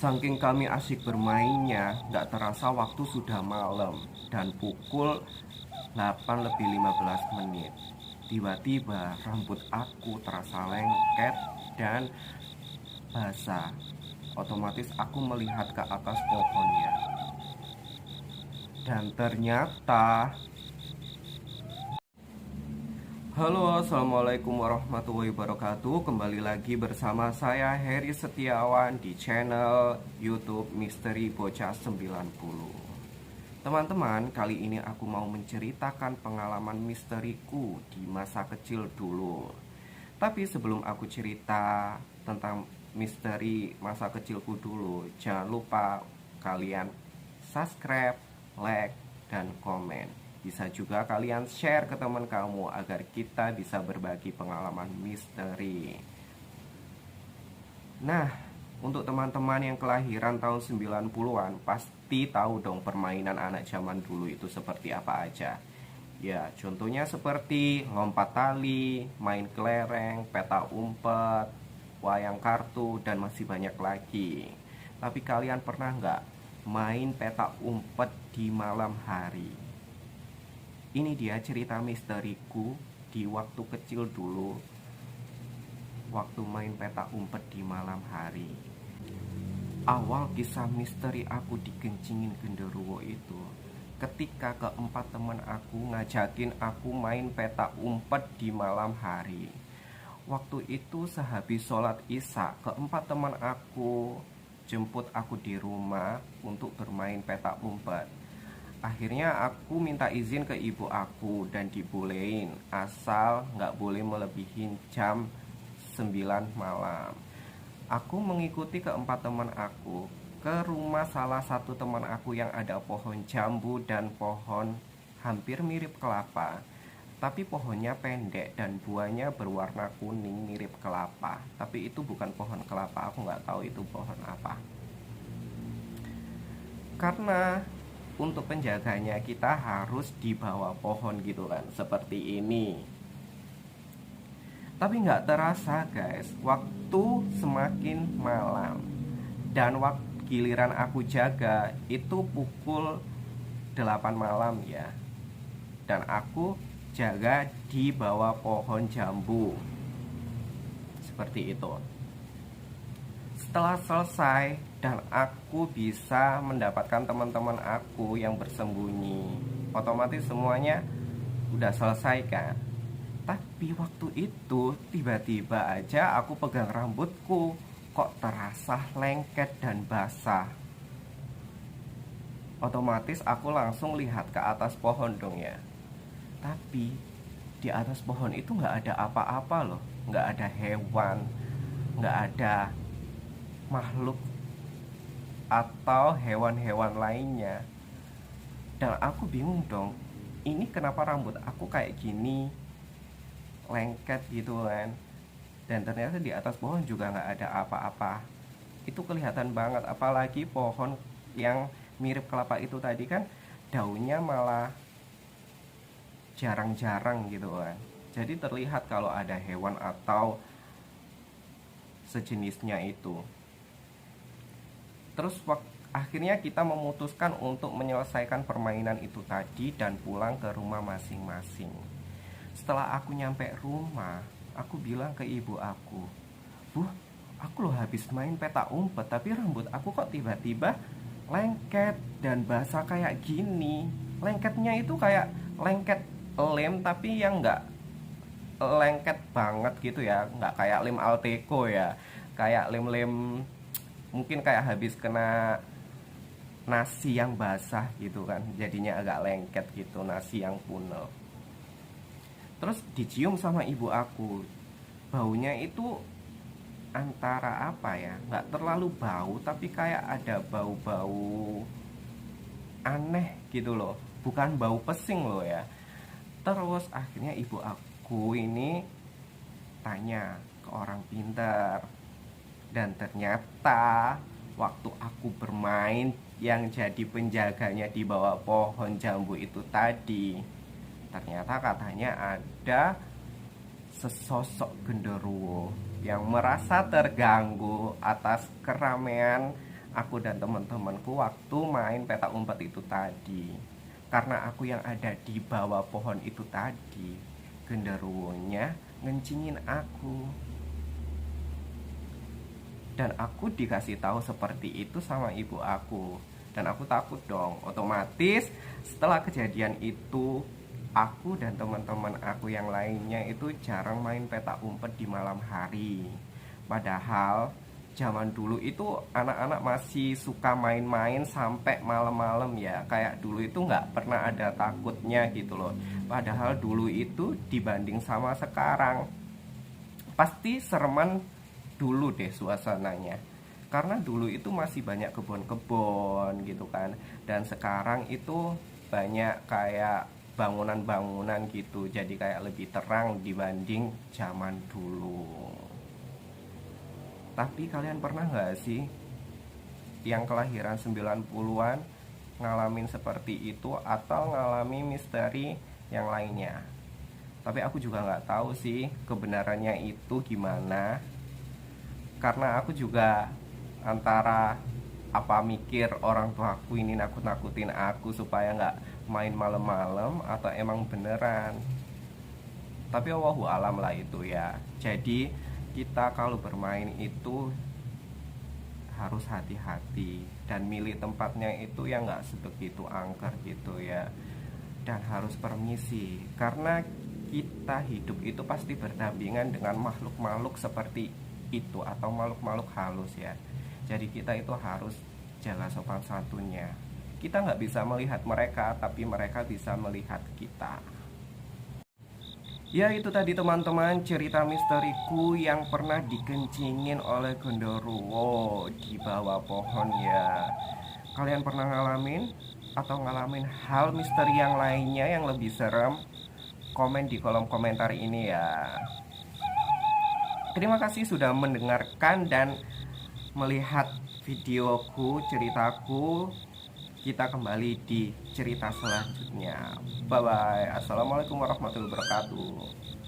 Saking kami asyik bermainnya, gak terasa waktu sudah malam dan pukul 8 lebih 15 menit. Tiba-tiba rambut aku terasa lengket dan basah. Otomatis aku melihat ke atas pohonnya. Dan ternyata halo, assalamualaikum warahmatullahi wabarakatuh. Kembali lagi bersama saya Heri Setiawan di channel YouTube Misteri Bocah 90. Teman-teman, kali ini aku mau menceritakan pengalaman misteriku di masa kecil dulu. Tapi sebelum aku cerita tentang misteri masa kecilku dulu, jangan lupa kalian subscribe, like, dan komen. Bisa juga kalian share ke teman kamu agar kita bisa berbagi pengalaman misteri. Nah, untuk teman-teman yang kelahiran tahun 90-an pasti tahu dong permainan anak zaman dulu itu seperti apa aja. Ya, contohnya seperti lompat tali, main kelereng, peta umpet, wayang kartu, dan masih banyak lagi. Tapi kalian pernah nggak main peta umpet di malam hari? Ini dia cerita misteriku di waktu kecil dulu, waktu main peta umpet di malam hari. Awal kisah misteri aku dikencingin genderuwo itu ketika keempat teman aku ngajakin aku main peta umpet di malam hari. Waktu itu sehabis sholat isya, keempat teman aku jemput aku di rumah untuk bermain peta umpet. Akhirnya aku minta izin ke ibu aku dan dibolehin, asal nggak boleh melebihi jam 9 malam. Aku mengikuti keempat teman aku ke rumah salah satu teman aku yang ada pohon jambu dan pohon hampir mirip kelapa. Tapi pohonnya pendek dan buahnya berwarna kuning mirip kelapa. Tapi itu bukan pohon kelapa, aku nggak tahu itu pohon apa. Karena untuk penjaganya kita harus di bawah pohon gitu kan, seperti ini. Tapi nggak terasa guys, waktu semakin malam dan waktu giliran aku jaga itu pukul 8 malam ya. Dan aku jaga di bawah pohon jambu. Seperti itu. Setelah selesai dan aku bisa mendapatkan teman-teman aku yang bersembunyi, otomatis semuanya udah selesai kan. Tapi waktu itu tiba-tiba aja aku pegang rambutku, kok terasa lengket dan basah. Otomatis aku langsung lihat ke atas pohon dong ya. Tapi di atas pohon itu nggak ada apa-apa loh, nggak ada hewan, nggak ada makhluk atau hewan-hewan lainnya. Dan aku bingung dong, ini kenapa rambut aku kayak gini, lengket gitu kan. Dan ternyata di atas pohon juga nggak ada apa-apa. Itu kelihatan banget, apalagi pohon yang mirip kelapa itu tadi kan daunnya malah jarang-jarang gitu kan. Jadi terlihat kalau ada hewan atau sejenisnya itu. Terus akhirnya kita memutuskan untuk menyelesaikan permainan itu tadi dan pulang ke rumah masing-masing. Setelah aku nyampe rumah, aku bilang ke ibu aku, "Bu, aku loh habis main peta umpet, tapi rambut aku kok tiba-tiba lengket dan basah kayak gini." Lengketnya itu kayak lengket lem tapi yang nggak lengket banget gitu ya, nggak kayak lem Alteco ya, kayak lem-lem mungkin kayak habis kena nasi yang basah gitu kan, jadinya agak lengket gitu, nasi yang kuno. Terus dicium sama ibu aku, baunya itu antara apa ya, nggak terlalu bau tapi kayak ada bau-bau aneh gitu loh, bukan bau pesing loh ya. Terus akhirnya ibu aku ini tanya ke orang pintar. Dan ternyata waktu aku bermain yang jadi penjaganya di bawah pohon jambu itu tadi, ternyata katanya ada sesosok genderuwo yang merasa terganggu atas keramaian aku dan teman-temanku waktu main petak umpet itu tadi. Karena aku yang ada di bawah pohon itu tadi, genderuwonya ngencingin aku. Dan aku dikasih tahu seperti itu sama ibu aku. Dan aku takut dong. Otomatis setelah kejadian itu, aku dan teman-teman aku yang lainnya itu jarang main petak umpet di malam hari. Padahal zaman dulu itu anak-anak masih suka main-main sampai malam-malam ya. Kayak dulu itu nggak pernah ada takutnya gitu loh. Padahal dulu itu dibanding sama sekarang, pasti sereman dulu deh suasananya. Karena dulu itu masih banyak kebun-kebun gitu kan. Dan sekarang itu banyak kayak bangunan-bangunan gitu. Jadi kayak lebih terang dibanding zaman dulu. Tapi kalian pernah nggak sih yang kelahiran 90-an ngalamin seperti itu atau ngalami misteri yang lainnya? Tapi aku juga nggak tahu sih kebenarannya itu gimana. Karena aku juga antara apa mikir orang tuaku ini nakut-nakutin aku supaya nggak main malam-malam atau emang beneran. Tapi Allahu alam lah itu ya. Jadi kita kalau bermain itu harus hati-hati dan milih tempatnya itu yang nggak sebegitu angker gitu ya. Dan harus permisi karena kita hidup itu pasti berdampingan dengan makhluk-makhluk seperti itu atau makhluk-makhluk halus ya. Jadi kita itu harus jaga sopan santunnya. Kita nggak bisa melihat mereka, tapi mereka bisa melihat kita. Ya itu tadi teman-teman cerita misteriku yang pernah dikencingin oleh genderuwo di bawah pohon ya. Kalian pernah ngalamin atau ngalamin hal misteri yang lainnya yang lebih serem? Komen di kolom komentar ini ya. Terima kasih sudah mendengarkan dan melihat videoku, ceritaku. Kita kembali di cerita selanjutnya. Bye bye. Assalamualaikum warahmatullahi wabarakatuh.